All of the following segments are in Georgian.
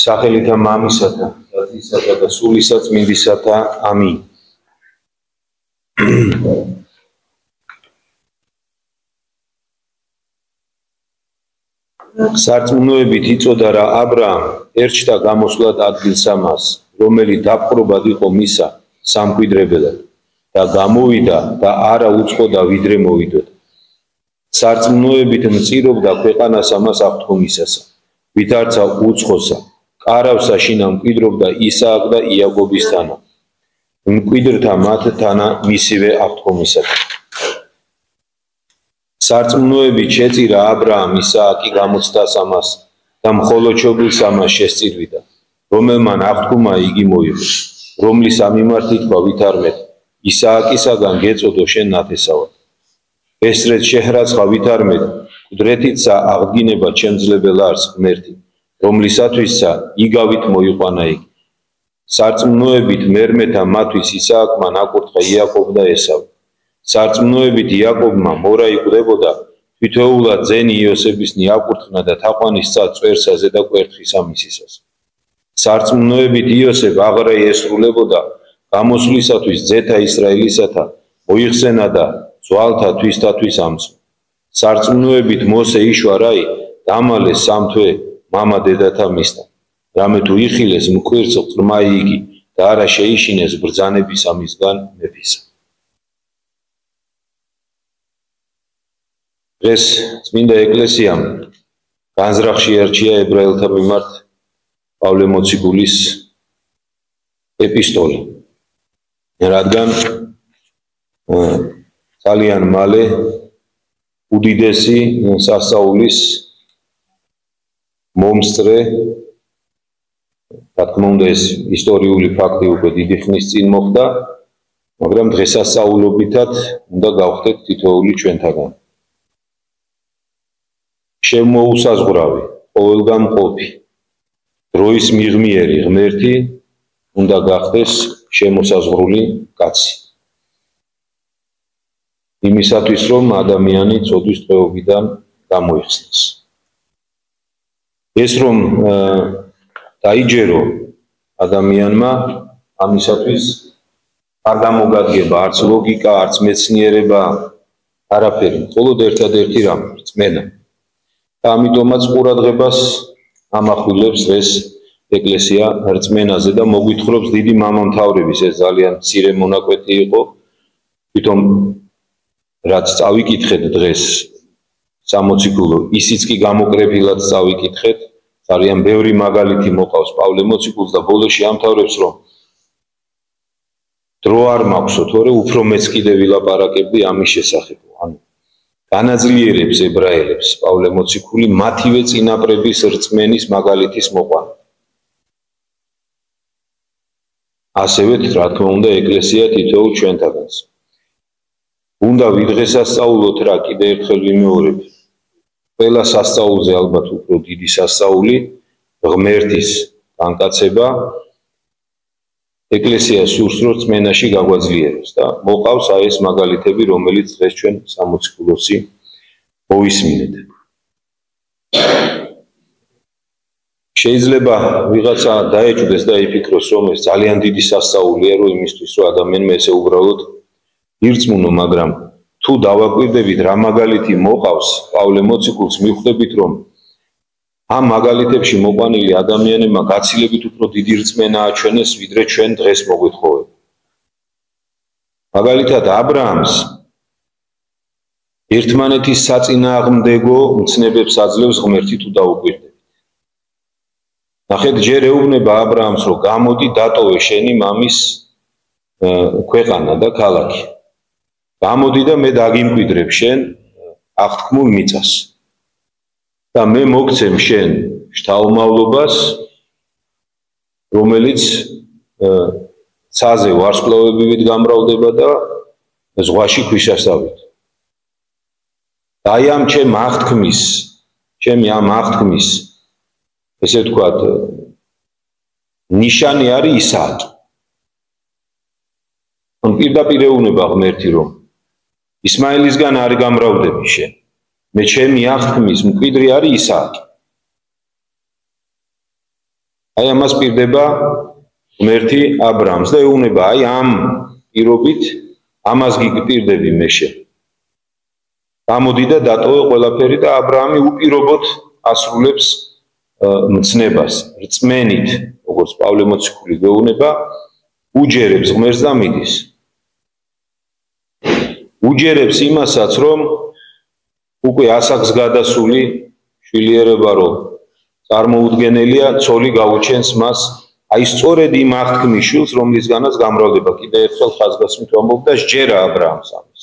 სახელითა მამისათა, დათისათა და სულისა წმინდისათა. ამინ. სარწმუნოებით იწოდა რა აბრაამ ერჩთა გამოსვლად ადგილსა მას, რომელიც დაპყრობად იყო მისა სამკვიდრებელად და გამოვიდა და არა უწყოდა ვიდრე მოვიდოდა. სარწმუნოებით მწირობდა ქვეყანასა მას აღთქმისასა, ვითარცა უცხოსა, კარავსა შინა მკვიდრობდა ისააკ და იაკობის თანა, მკვიდრთა მათ თანა მისივე აღთქმისათა. სარწმუნოებით შეწირა აბრაამ ისააკი გამოცდას ამას და მხოლოდ შობილს ამას შესწირვიდა, რომელმან აღთქმა იგი მოიღო, რომლის ამიმართ ითქვა ვითარმეთ, ისააკისაგან გეწოდო შენ ნათესავად. ესრეთ შეჰრაცხა ვითარმეთ, ყდრეთიცა აღდგინება ჩემძლებელ არს ღმერთი, რომლისათვისა იგავით მოიყვანა იგი. სარწმუნოებით მერმეთა მათვის ისააკმა ნაკურთხა იაკობ და ესავი. სარწმუნოებით იაკობმა მორა იკვდებოდა, თითოეულად ძენი იოსებისნი აკურთხნა და თაყვანის წად წვერსაზე და კვერთხის ამისისას. სარწმუნოებით იოსებ აღარა ესრულებოდა გამოსვლისათვის ძეთა ისრაელისათა მოიხსენა და ძვალთა თვისთათვის ამცნო. სარწმუნოებით მოსე იშვა რაი დამალეს 3 თვე მამა დედათა მისთან, რამე თუ იხილეს მკვირს ღრმა იგი და არა შეიშინეს ბრძანების ამისგან მეფისა. დღეს წმინდა ეკლესიამ განზრახში ერჩია ებრაელთა მიმართ პავლე მოციქულის ეპისტოლე, რადგან ძალიან მალე უდიდესი სასწაულის მომსწრე, რა თქმა უნდა ეს ისტორიული ფაქტი უკვე დიდი ხნის წინ მოხდა, მაგრამ დღესასწაულობითად უნდა გავხდეთ თითოეული ჩვენთაგან. შემოუსაზღვრავი, ყოველგამყოფი, დროის მიღმიერი ღმერთი უნდა გახდეს შემოსაზღვრული კაცი. იმისათვის რომ ადამიანი ცოდვის ტყვეობიდან გამოიხსნას. ეს რომ დაიჯერო ადამიანმა, ამისათვის არ გამოგადგება არც ლოგიკა, არც მეცნიერება, არაფერი, მხოლოდ ერთადერთი რამ, რწმენა. და ამიტომაც ყურადღებას ამახვილებს დღეს ეკლესია რწმენაზე და მოგვითხრობს დიდი მამამთავრების, ეს ძალიან მცირე მონაკვეთი იყო, თვითონ რაც წავიკითხეთ დღეს სამოციქულო, ისიც კი გამოკრებილად წავიკითხეთ, ძალიან ბევრი მაგალითი მოყავს პავლე მოციქულს და ბოლოში ამთავრებს, რომ დრო არ მაქვსო, თორე უფრო მეც კიდე ვილაპარაკებდი ამის შესახებ. ანუ განაძლიერებს ებრაელებს პავლე მოციქული მათივე წინაპრების რწმენის მაგალითის მოყვანა. ასევე რა თქმა უნდა ეკლესია თითოეულ ჩვენთაგანს. უნდა ვიდღესასწაულოთ რა, კიდე ერთხელ ვიმეორებ. ყველა სასწაულზე ალბათ უფრო დიდი სასწაული ღმერთის განკაცება ეკლესიას სურს რომ რწმენაში გაგვაძლიეროს და მოყავს აი ეს მაგალითები, რომელიც დღეს ჩვენ სამოციქულოსი მოვისმინეთ. შეიძლება ვიღაცა დაეჭვდეს და იფიქროს, რომ ეს ძალიან დიდი სასწაულია, რომ იმისთვის რომ ადამიანმა ესე უბრალოდ ირწმუნო, მაგრამ თუ დავაკვირდებით რა მაგალითი მოყავს პავლე მოციქულს, მივხვდებით, რომ ამ მაგალითებში მოყვანილი ადამიანებმა გაცილებით უფრო დიდი რწმენა აჩვენეს, ვიდრე ჩვენ დღეს მოგვითხოვებ. მაგალითად აბრაამს ერთმანეთის საწინააღმდეგო მცნებებს აძლევს ღმერთი თუ დაუკვირდებით. ნახეთ, ჯერ ეუბნება აბრაამს, რომ გამოდი დატოვე შენი მამის ქვეყანა და ქალაქი. გამოდი და მე დაგიმკვიდრებ შენ აღთქმულ მიწას. და მე მოგცემ შენ შთაომავლობას, რომელიც ცაზე ვარსკვლავებით გამრავლდება და ზღვაში ქვიშასავით. აი ამ ჩემი ამ აღთქმის, ესე ვთქვათ, ნიშანი არის ისააკი. ან პირდაპირ ეუბნება ღმერთი, რომ ისმაილისგან არ გამრავლდები შენ. მე ჩემი აღთქმის მკვიდრი არის ისააკი. აი ამას პირდება ღმერთი ა ブラ ამს და ეუბნება აი ამ პირობით ამას გიგპირდები მეშე. გამოდი და დატოვე ყველაფერი და ა ブラ ამი უპირობოდ ასრულებს მცნებას, რწმენით, როგორც პავლე მოციქული გვეუბნება, უჯერებს ღმერთს და მიდის. უჯერებს იმასაც, რომ უკვე ასაკს გადასული შვილიერება რომ წარმოუდგენელია, ცოლი გაუჩენს მას, აი სწორედ იმ აღთქმის შვილს, რომლისგანაც გამრავლდება. კიდევ ერთხელ ხაზგასმით ვამბობ და სჯერა ა ブラ ამს ამის.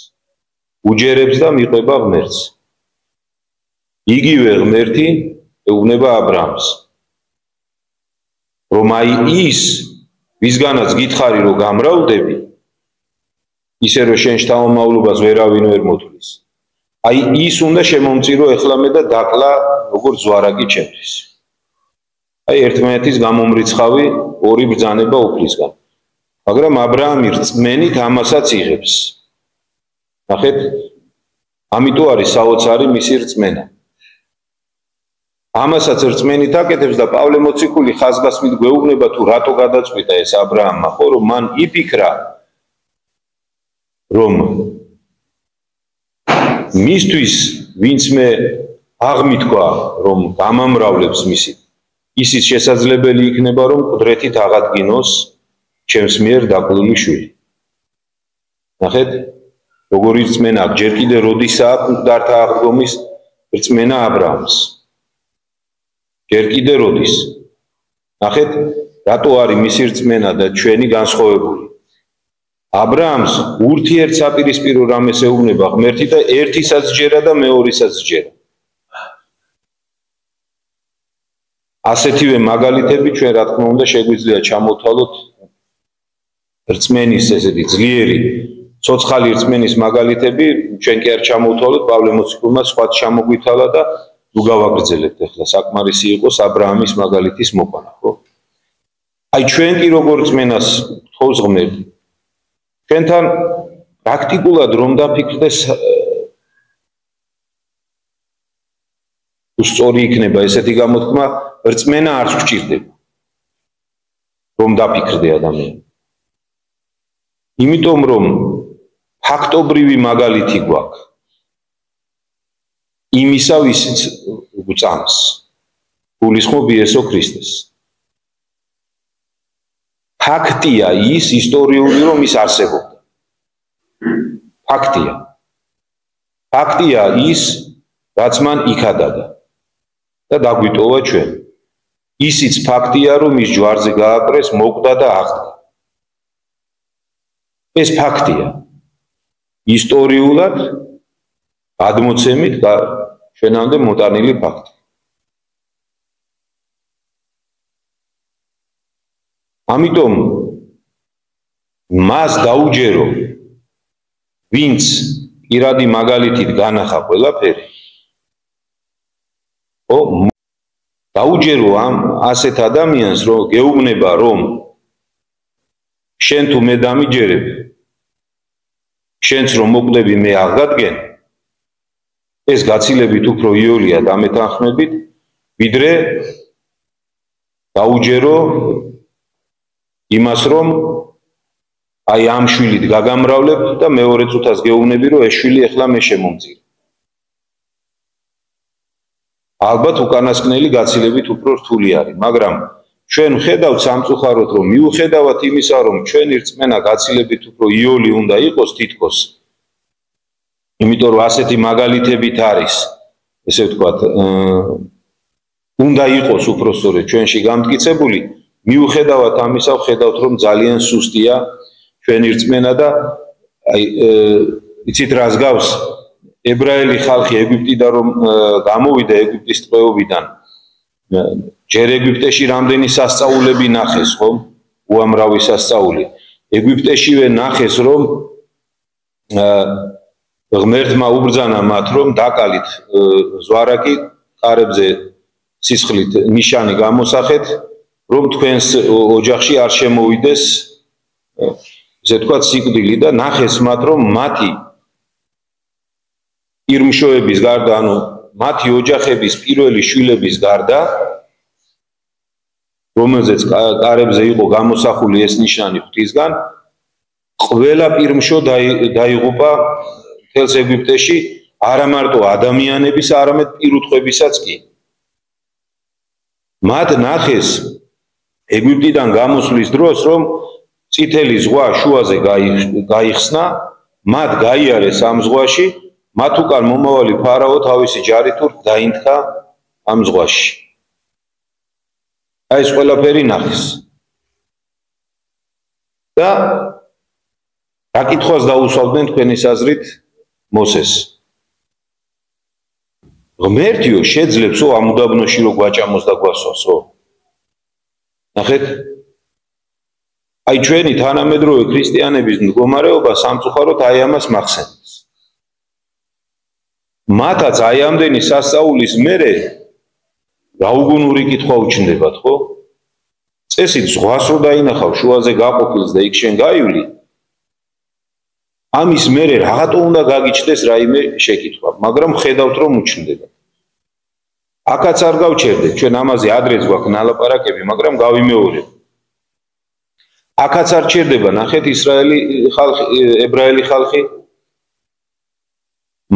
უჯერებს და მიყვება ღმერთს. იგივე ღმერთი ეუბნება ა ブラ ამს, რომ აი ის, ვისგანაც გითხარი რომ გამრავლდები, ისე რომ შენ შთამომავლობას ვერავინ ვერ მოთვლის. აი ის უნდა შემომწირო ეხლა მე და დაკლა როგორც ზვარაკი ჩემთვის. აი ერთმანეთის გამომრიცხავი ორი ბრძანება უფლისგან. მაგრამ ა ブラ ამი რწმენით ამასაც იღებს. ნახეთ, ამიტომ არის საოცარი მისი რწმენა. ამასაც რწმენით აკეთებს და პავლე მოციქული ხაზგასმით გვეუბნება თუ რატო გადაწყვიტა ეს ა ブラ ამმა, ხო, რომ მან იფიქრა რომ მისთვის ვინც მე აღმითქვა რომ გამამრავლებს მისი ისიც შესაძლებელი იქნება რომ ყდრეთით აღადგინოს ჩემს მიერ დაკლული შვილი. ნახეთ, როგორი რწმენა აქვს, ჯერ კიდე როდისაა მკვდართა აღდგომის რწმენა ა ブラ ამს. ჯერ კიდე როდის. ნახეთ, რატო არის მისი რწმენა და ჩვენი განსხვავებული. ა ブラ ამს ურთიერთსაპირისპირო რამეს ეუბნება ღმერთი და ერთისაც ჯერა და მეორისაც ჯერა. ასეთივე მაგალითები ჩვენ რა თქმა უნდა შეგვიძლია ჩამოვთვალოთ რწმენის ესეთი ძლიერი ცოცხალი რწმენის მაგალითები ჩვენ კი არ ჩამოვთვალოთ, პავლე მოციქულმა სხვა ჩამოგვითალა და ნუ გავაგრძელებთ ახლა საკმარისი იყოს ა ブラ ამის მაგალითის მოყვანა, ხო? აი ჩვენ კი როგორ რწმენას თხოვს ღმერთი. ჩვენთან პრაქტიკულად რომ დაფიქრდეს უსწორი იქნება ესეთი გამოთქმა, რწმენა არ გვჭირდება რომ დაფიქრდე ადამიანი. იმიტომ რომ ფაქტობრივი მაგალითი გვაქვს იმისა ვისიც გვწამს გულისხმობ იესო ქრისტეს. ფაქტია ის ისტორიული რომ ის არსებობდა. ფაქტია. ფაქტია ის რაც მან იქადადა და დაგვიტოვა ჩვენ. ისიც ფაქტია რომ ის ჯვარზე გააკრეს, მოკვდა და აღდგა. ეს ფაქტია. ისტორიულად გადმოცემით ჩვენამდე მოტანილი ფაქტი. ამიტომ მას დაუჯერო ვინც პირადი მაგალითით განახა ყველაფერი, ო დაუჯერო ამ ასეთ ადამიანს რომ გეუბნება რომ შენ თუ მე დამიჯერებ, შენც რომ მოკვდები მე აღგადგენ, ეს გაცილებით უფრო იოლია დამეთანხმებით, ვიდრე დაუჯერო იმას რომ აი ამ შვილით გაგამრავლებ და მეორე წუთას გეუბნები რომ ეს შვილი ახლა მე შემომწირე. ალბათ უკანასკნელი გაცილებით უფრო რთული არის, მაგრამ ჩვენ ვხედავთ სამწუხაროდ რომ მიუხედავად იმისა რომ ჩვენი რწმენა გაცილებით უფრო იოლი უნდა იყოს თითქოს, იმიტომ რომ ასეთი მაგალითებით არის, ესე ვთქვათ, უნდა იყოს უფრო სწორედ ჩვენში გამტკიცებული, მიუხედავად ამისა ვხედავთ რომ ძალიან სუსტია ჩვენი რწმენა და აი იცით რას გავს ებრაელი ხალხი ეგვიპტიდან რომ გამოვიდა ეგვიპტის ტყვეობიდან ჯერ ეგვიპტეში რამდენი სასწაულები ნახეს, ხო? უამრავი სასწაული. ეგვიპტეშივე ნახეს რომ ღმერთმა უბრძანა მათ რომ დაკალით ზვარაკი კარებზე სისხლით ნიშანი გამოსახეთ, რომ თქვენს ოჯახში არ შემოვიდეს ესე ვთქვათ სიკვდილი და ნახეს მათ რომ მათი ირმშოების გარდა, ანუ მათი ოჯახების პირველი შვილების გარდა რომელზეც კარებზე იყო გამოსახული ეს ნიშანი ღვთისგან, ყველა პირმშო დაიღუპა მთელს ეგვიპტეში, არა მარტო ადამიანების, არამედ პირუტყვებისაც კი. მათ ნახეს ეგვიპტიდან გამოსვლის დროს, რომ წითელი ზღვა შუაზე გაიხსნა, მათ გაიარეს ამ ზღვაში, მათ უკან მომავალი ფარაო თავისი ჯარით დაინთხა ამ ზღვაში. აი ეს ყველაფერი ნახეს. და რა კითხვას დაუსვავდნენ თქვენის აზრით მოსეს? ღმერთიო შეძლებსო ამ უდაბნოში რო გვაჭამოს და გვასვასო? ნახეთ? აი ჩვენი თანამედროვე ქრისტიანების მდგომარეობა სამწუხაროდ აი ამას მახსენებს. მათაც აი ამდენი სასწაულის მერე რაუგუნური კითხვა უჩნდებათ, ხო? წესით ზღვას რო დაინახავ შუაზე გაყოფილს და იქ შენ გაივლი, ამის მერე რაღაცა უნდა გაგიჩნდეს რაიმე შეკითხვა, მაგრამ ხედავთ რომ უჩნდება. აქაც არ გავჩერდეთ, ჩვენ ამაზე ადრეც გვაქვს ნალაპარაკები, მაგრამ გავიმეორებ. აქაც არ ჩერდება, ნახეთ ისრაელი ხალხი, ებრაელი ხალხი.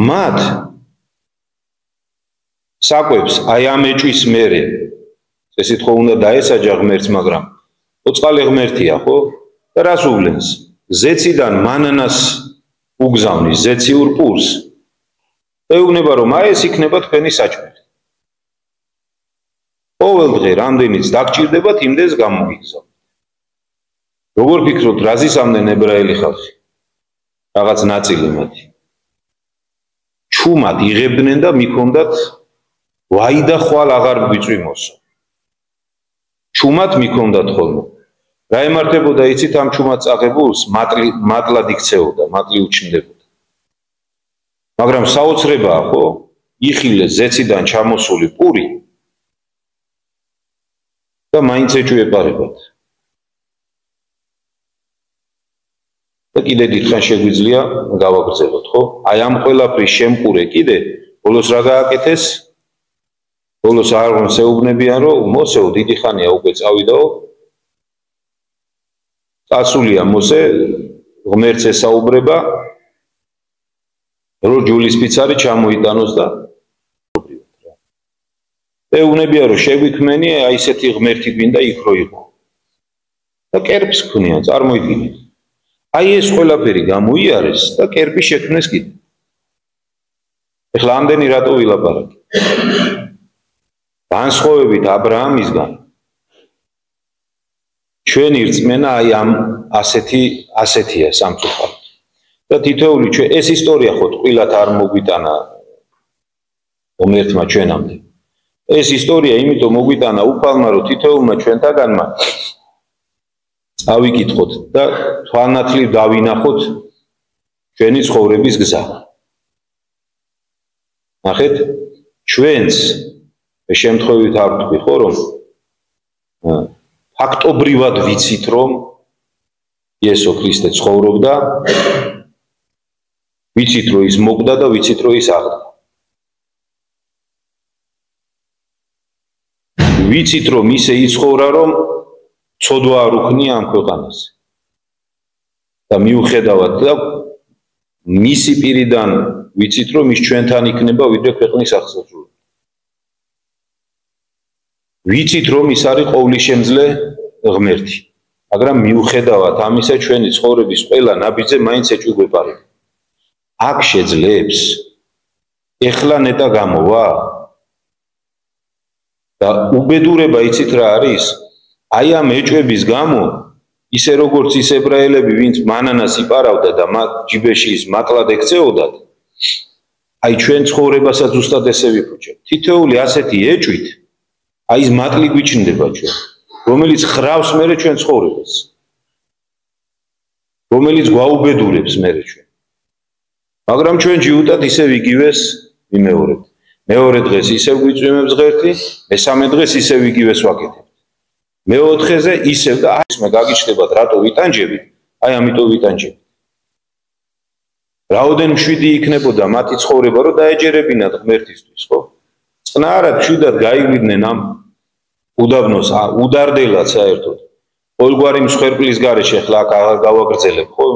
მათ საკვებს აი ამ ეჭვის მერე, ესეთ ხო უნდა დაესაჯა ღმერთს, მაგრამ ოწყალე ღმერთია, ხო? და რას უვლენს? ზეციდან მანანას უგზავნის, ზეციურ პურს. ეუბნება რომ აი ეს იქნება თქვენი საჭმელი. ყოველ დღე რამდენიც დაგჭირდებათ, იმდენს გამოგიგზავნით. როგორ ფიქრობთ, რა ზისამდნენ ებრაელი ხალხი? რაღაც ნაწილი მათი. ჩუმად იღებდნენ და მიქონდათ ვაი და ხვალ აღარ გვიწვიმოსო. ჩუმად მიქონდათ ხოლმე. რა ემართებოდა იცით ამ ჩუმად წაღებულს? მატლად იქცეოდა, მატლი უჩნდებოდა. მაგრამ საოცრებაა, ხო? იხილეს ზეციდან ჩამოსული პური და მაინც ეჭვი ეპარებათ. და კიდე დიდხან შეგვიძლია გავაგრძელოთ, ხო? აი ამ ყველაფრის შემყურე კიდე ბოლოს რა გააკეთეს? ბოლოს არღონს ეუბნებიან, რომ მოსეო დიდი ხანია უკვე წავიდაო. წასულია მოსე, ღმერთს ესაუბრება, რომ ჯულისფიცარი ჩამოიტანოს და ეუბნებიან, რომ შეგვიქმენი, აი ესეთი ღმერთი გვინდა იქ რო იყო. და კერპს ქნიან, წარმოიდგინეთ. აი ეს ყველაფერი გამოიარეს და კერპი შექმნეს კიდე. ეხლა ამდენი რატო ვილაპარაკე? განსხვავებით აბრაამისგან ჩვენი რწმენა აი ამ ასეთია სამწუხაროდ. და თითოეული ეს ისტორია ხო ტყილად არ მოგვიტანა ღმერთმა ჩვენამდე. ეს ისტორია იმიტომ მოგვიტანა უფალმა, რომ თითოეულმა ჩვენთაგანმა წავიკითხოთ და თვალნათლივ დავინახოთ ჩვენი ცხოვრების გზა. ნახეთ, ჩვენს შემთხვევით არ ვთქვი, ხო, რომ ფაქტობრივად ვიცით, რომ იესო ქრისტე ცხოვრობდა, ვიცით, რომ ის მოკვდა და ვიცით, რომ ის აღდგა. ვიცით, რომ ისე იცხოვრა, რომ ცოდვა არ უქნია ამ ქვეყანაზე. და მიუხედავად და მისი პირიდან ვიცით, რომ ის ჩვენთან იქნება, ვიდრე ქვეყნის აღსარულებლად. ვიცით, რომ ის არის ყოვლისშემძლე ღმერთი. მაგრამ მიუხედავად ამისა, ჩვენი ცხოვრების ყველა ნაბიჯზე მაინც ეჭვი გვეპარება. აქ შეძლებს ეხლა ნეტა გამოვა და უბედურება იცით რა არის? აი ამ ეჭვების გამო ისე როგორც ის ებრაელები, ვინც მანანას იპარავდა და მათ ჯიბეში ის მატლად ექცეოდათ, აი ჩვენ ცხოვრებასაც ზუსტად ესე ვიფუჭებთ. თითოეული ასეთი ეჭვით აი ეს მატლი გვიჩნდება ჩვენ, რომელიც ხრავს მერე ჩვენ ცხოვრებას, რომელიც გვაუბედურებს მერე ჩვენ. მაგრამ ჩვენ ჯიუტად ისევ იგივეს ვიმეორებთ. მეორე დღეს ისევ გვიწვიმებს ღერთი, მესამე დღეს ისევ იგივეს ვაკეთებთ. მეოთხეზე ისევ და აი მე გაგიჩნდებათ რატო ვიტანჯებით? აი ამიტომ ვიტანჯებით. რაოდენ მშვიდი იქნებოდა მათი ცხოვრება, რომ დაეჯერებინათ ღმერთისთვის, ხო? წყნარად მშვიდად გაივლიდნენ ამ უდაბნოს უდარდელად საერთოდ ყოველგვარი მსხვერპლის გარეშე ახლა აქ აღარ გავაგრძელებ ხო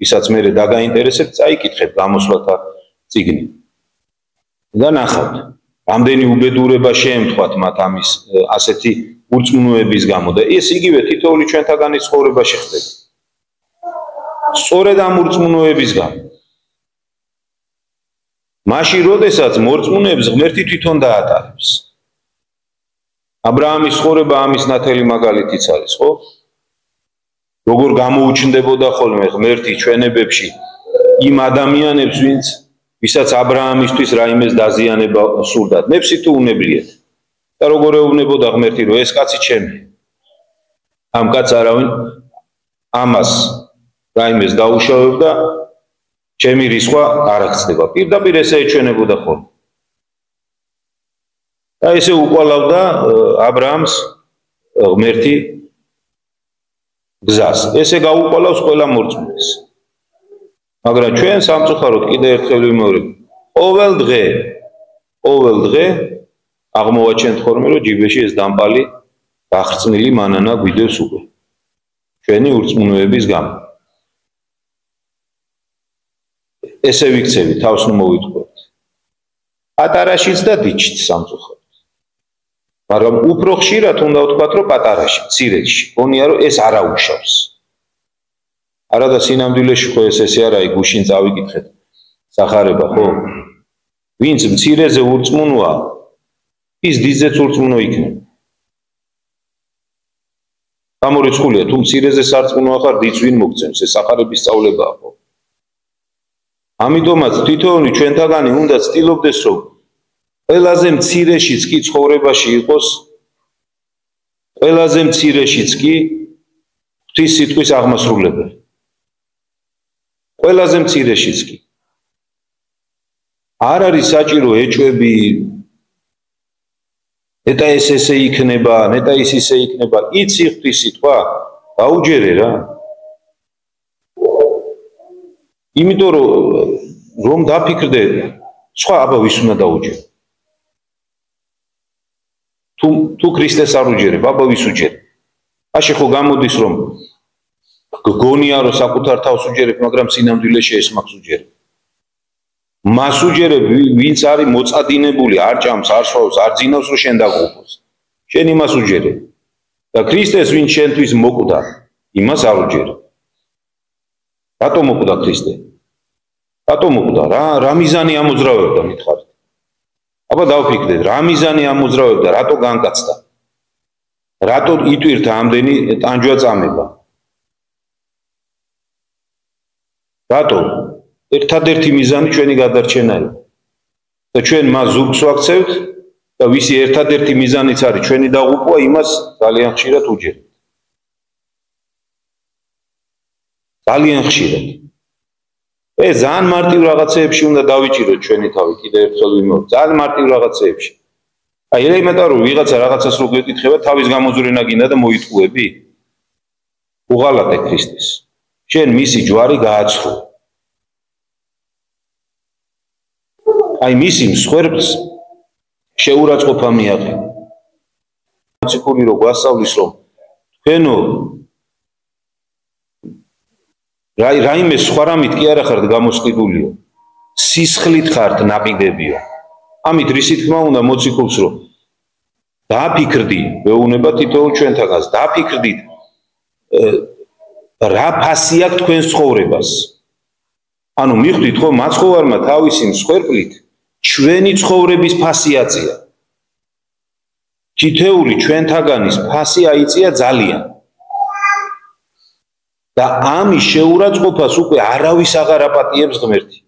ვისაც მე დაგაინტერესებთ წაიკითხეთ გამოსვლათა წიგნი და ნახავთ რამდენი უბედურება შეემთხვათ მათ ამის ასეთი ურწმუნოების გამო და ეს იგივე თითოეული ჩვენთაგანი ცხოვრებაში ხდება სწორედ ამ ურწმუნოების გამო მაშინ როდესაც მორწმუნეებს ღმერთი თვითონ დაატარებს ა ブラ ამის ცხოვრება ამის ნათელი მაგალითიც არის ხო როგორ გამოუჩნდებოდა ხოლმე ღმერთი ჩვენებებში იმ ადამიანებს ვისაც ა ブラ ამისთვის რაიმეს დაზიანება სურდათ ნებსი თუ უნებლიეთ და როგორ ეუბნებოდა ღმერთი რომ ეს კაცი ჩემი ამ კაცს არავინ ამას რაიმეს დაუშავებ და ჩემი რისხვა არ აღწდება პირდაპირ ესე ეჩვენებოდა ხოლმე და ესე უკვალავდა ა ブラ ამს ღმერთი გზას ესე გაუყოლავს ყველა მორწმუნეს მაგრამ ჩვენ სამწუხაროდ კიდე ერთხელ ვიმეორებ ყოველ დღე აღმოვაჩენთ ხოლმე რომ ჯიბეში ეს დამპალი გახრწნილი მანანა გვიდევს უკვე ჩვენი ურწმუნოების გამო ესე ვიქცევი თავს ნუ მოვიტყვეთ პატარაშიც და დიჩით სამწუხაროდ მაგრამ უფრო ხშირად უნდა ვთქვათ რომ პატარაში მცირედში გონია რომ ეს არ აუშავს არა და სინამდვილეში ხო ესე არა გუშინ წავიკითხეთ სახარება ხო ვინც მცირეზე ურწმუნოა ის დიდზეც ურწმუნო იქნება გამორიცხულია თუ მცირეზე სარწმუნო ახარ დიდს ვინ მოგცემს ეს სახარების სწავლებაა ხო ამიტომაც თითოეული ჩვენთაგანი უნდა ცდილობდეს რომ ყველაზე მცირეშიც კი ცხოვრებაში იყოს ყველაზე მცირეშიც კი ღვთის სიტყვის აღმასრულებელი ყველაზე მცირეშიც კი არ არის საჭირო ეჭვები ნეტა ეს ესე იქნება ნეტა ის ისე იქნება იცი ღვთის სიტყვა გაუჯერე რა იმიტომ რომ დაფიქრდე სხვა აბა ვის უნდა დაუჯერო თუ ქრისტეს არ უჯერებ აბა ვის უჯერებ აშე ხო გამოდის რომ გგონია რომ საკუთარ თავს უჯერებ მაგრამ სინამდვილეში ეს მაქვს უჯერებ მას უჯერებ ვინც არის მოწადინებული არ ჭამს არ სვავს არ ძინავს რომ შენ დაგუყოს შენ იმას უჯერებ და ქრისტეს ვინც შენთვის მოკვდა იმას არ უჯერებ რატომ მოკვდა ქრისტე რატომ მოკვდა რა მიზანი ამოძრავებდა მითხარით აბა დავფიქრდეთ რა მიზანი ამოძრავებდა რატო განკაცდა რატო იტვირთა ამდენი ტანჯვა წამება რატო ერთადერთი მიზანი ჩვენი გადარჩენა იყო და ჩვენ მას ზურგს ვაქცევთ და ვისი ერთადერთი მიზანიც არის ჩვენი დაღუპვა იმას ძალიან ხშირად უჯერებთ ძალიან ხშირად ეს ძალიან მარტივ რაღაცეებში უნდა დავიჭიროთ ჩვენი თავი კიდე ერთხელ ვიმეორებ ძალიან მარტივ რაღაცეებში აი ელემენტარული ვიღაცა რაღაცას რო გვეკითხება თავის გამოძვრენა გინდა და მოიტყუები უღალატე ქრისტეს შენ მისი ჯვარი გააცრუ აი მისი მსხვერპლს შეურაცხყოფა მიაღწია მოციქული რო გვასწავლის რომ თქვენო რაიმე სხვა რამით კი არა ხართ გამოსყიდულიო სისხლით ხართ ნაპიგდებიო ამით რისი თქმა უნდა მოციქულს რომ დააფიქრდი მეუნება თითოეულ ჩვენთაგანს დააფიქრდით რა ფასი აქვს თქვენ ცხოვრებას ანუ მიხვდით ხო მაცხოვარმა თავისი მსხვერპლით ჩვენი ცხოვრების ფასი აწია თითოეული ჩვენთაგანის ფასი აიწია ძალიან და ამის შეურაცხყოფას უკვე არავის აღარ აპატიებს ღმერთი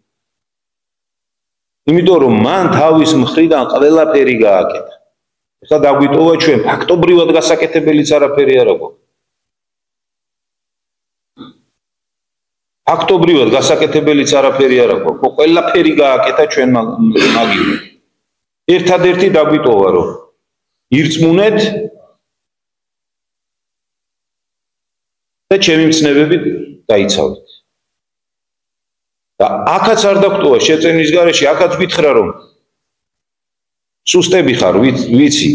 იმიტომ რომ მან თავის მხრიდან ყველაფერი გააკეთა ეხლა დაგვიტოვა ჩვენ ფაქტობრივად გასაკეთებელიც არაფერი არ აქვს ფაქტობრივად გასაკეთებელიც არაფერი არ აქვს ხო ყველაფერი გააკეთა ჩვენ მაგივრად ერთადერთი დაგვიტოვა რომ ირწმუნეთ და ჩემი მცნებები დაიცავთ და აქაც არ დაგვტოვა შეწევის გარეშე აქაც გითხრა რომ სუსტები ხარ ვიცი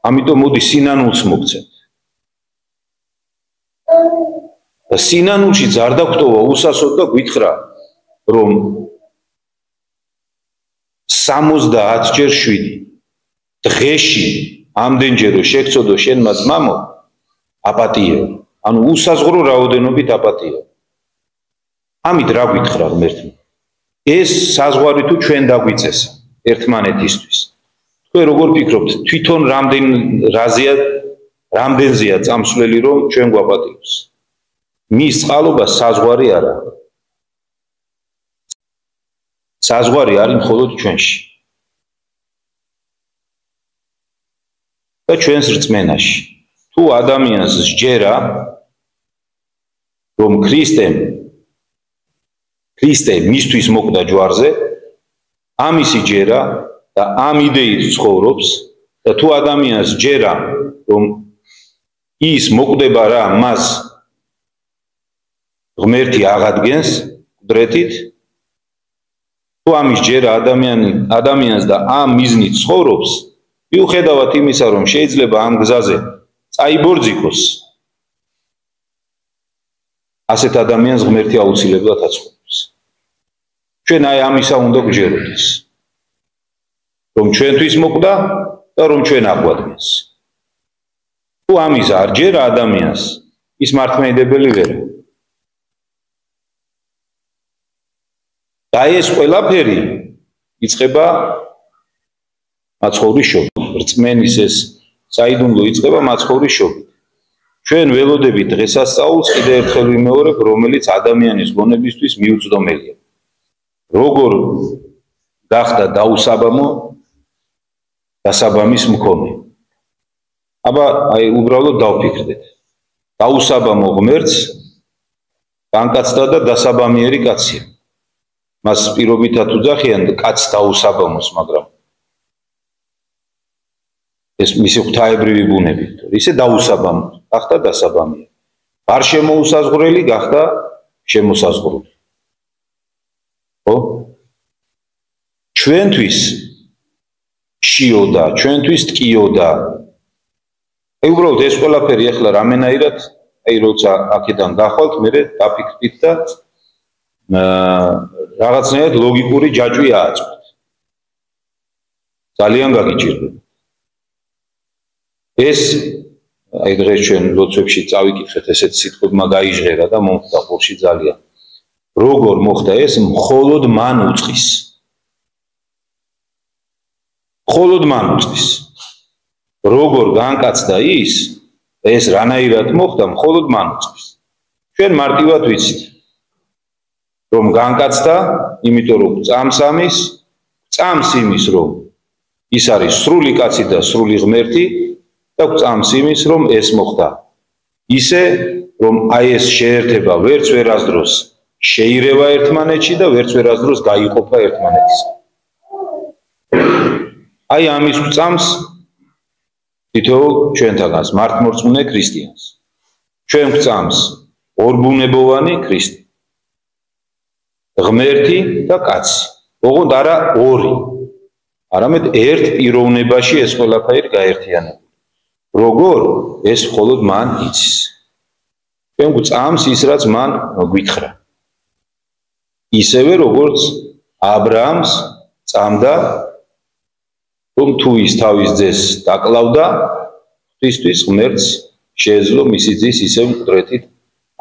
ამიტომ მოდი სინანულს მოგცემთ. და სინანულში არ დაგვტოვა უსასოდ და გითხრა, რომ 70 ჯერ 7 დღეში ამდენჯერ რომ შეგწოდო შენმა ძმამო, აპატიო. ანუ უსაზღვრო რაოდენობით აპატიო. ამით რა გითხრა ღმერთმა? ეს საზღვარი თუ ჩვენ დაგვიწესა ერთმანეთისთვის. თქვენ როგორ ფიქრობთ, თვითონ რამდენზეა წამსვლელი რომ ჩვენ გვაპატიოს? მის წყალობა საზღვარი არა. საზღვარი არის მხოლოდ ჩვენში. და ჩვენს რწმენაში. თუ ადამიანს სჯერა, რომ ქრისტე მისთვის მოკდა ჯვარზე, ამის იჯერა და ამ იდეით ცხოვრობს და თუ ადამიანს სჯერა, რომ ის მოკვდება რა მას ღმერთი აღადგენს კუდრეთით, თუ ამის ჯერა ადამიანს და ამ მიზნით ცხოვრობს, მიუხედავად იმისა, რომ შეიძლება ამ გზაზე წაიბორძიკოს, ასეთ ადამიანს ღმერთი აუცილებლად აცხოვრებს. ჩვენ აი ამისა უნდა გვჯეროდეს, რომ ჩვენთვის მოკვდა და რომ ჩვენ აღვადგინოს. თუ ამის არ ჯერა ადამიანს, ის მართლმადიდებელი ვერა. და ეს ყველაფერი იწყება მაცხოვრის შობით. რწმენის ეს საიდუმლო იწყება მაცხოვრის შობით. ჩვენ ველოდებით დღესასწაულს კიდევ ერთხელ ვიმეორებ, რომელიც ადამიანის გონებისთვის მიუწვდომელია. როგორ გახდა დაუსაბამო დასაბამის მქონე. აბა აი უბრალოდ დავფიქრდეთ. დაუსაბამო ღმერთს განკაცდა და დასაბამიერი კაცია. მას პირობითად უძახიან კაც დაუსაბამოს, მაგრამ ეს მისი ღვთაებრივი ბუნებით, ისე დაუსაბამო, გახდა დასაბამია. არ შემოუსაზღვრელი გახდა შემოსაზღვრული. ხო? ჩვენთვის შიოდა, ჩვენთვის ტკიოდა. აი უბრალოდ ეს ყველაფერი ახლა რამენაირად, აი როცა აქედან გახვალთ, მე დაფიქრდით და რაღაცნაირად ლოგიკური ჯაჭვი ააწვით. ძალიან გაგიჭირდება. ეს აი დღეს ჩვენ ლოცვებში წავიკითხეთ, ესეთ სიტყვებმა გაიჟღერა და მომხდა ხურში ძალიან. როგორ მოხდა ეს? მხოლოდ მან უწყის. მხოლოდ მან უწყის. როგორ განკაცდა ის, ეს რანაირად მოხდა, მხოლოდ მან უწყის. ჩვენ მარტივად ვიცით, რომ განკაცდა, იმიტომ რომ წამს იმის, რომ ის არის სრული კაცი და სრული ღმერთი და წამს იმის, რომ ეს მოხდა. ისე, რომ აი ეს შეერთება ვერც ვერასდროს შეირევა ერთმანეთში და ვერც ვერასდროს გაიყოფა ერთმანეთისგან. აი ამის წამს თითოეულ ჩვენთაგანს მართლმორწმუნე ქრისტიანს. ჩვენ წამს ორბუნებოვანი ქრისტე. ღმერთი და კაცი. ოღონდ არა ორი. არამედ ერთ პიროვნებაში ეს ყველაფერი გაერთიანებული. როგორ ეს მხოლოდ მან იცის. ჩვენ გვწამს ის, რაც მან გვითხრა. ისევე როგორც აბრაამს წამდა, რომ თუ ის თავის ძეს დაკლავდა, ღვთისთვის ღმერთს შეეძლო მისი ძის ისევ მკვდრეთით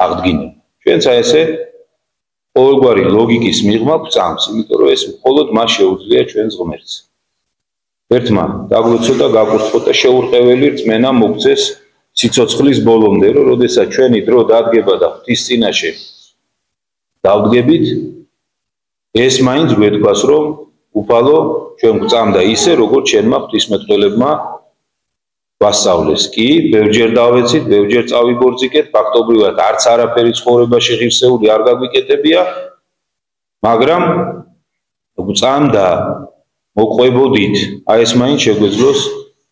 აღდგინება. ჩვენც ესე ყოველგვარი ლოგიკის მიღმა გვწამს, იმიტომ რომ ეს მხოლოდ მას შეუძლია ჩვენს ღმერთს. ერთმა დაგვეცო და გაკურთხო და შეურყეველი რწმენა მოგცეს სიცოცხლის ბოლომდე, რომ როდესაც ჩვენი დრო დადგება და ღვთის წინაშე დავდგებით, ეს მაინც გვეთქვას, რომ უფალო ჩვენ გვწამდა ისე, როგორც ჩვენმა ღვთისმეტყველებმა გვასწავლეს. კი, ბევრჯერ დავეცით, ბევრჯერ წავიბორძიკეთ, ფაქტობრივად არც არაფერი ცხოვრებაში ღირსეული არ გაგვიკეტებია, მაგრამ გვწამდა, მოყვებოდით, აი ეს მაინც შეგვეძლოს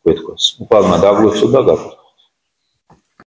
გვეთქვას. უფალმა დაგვეცო და გაკურთხო.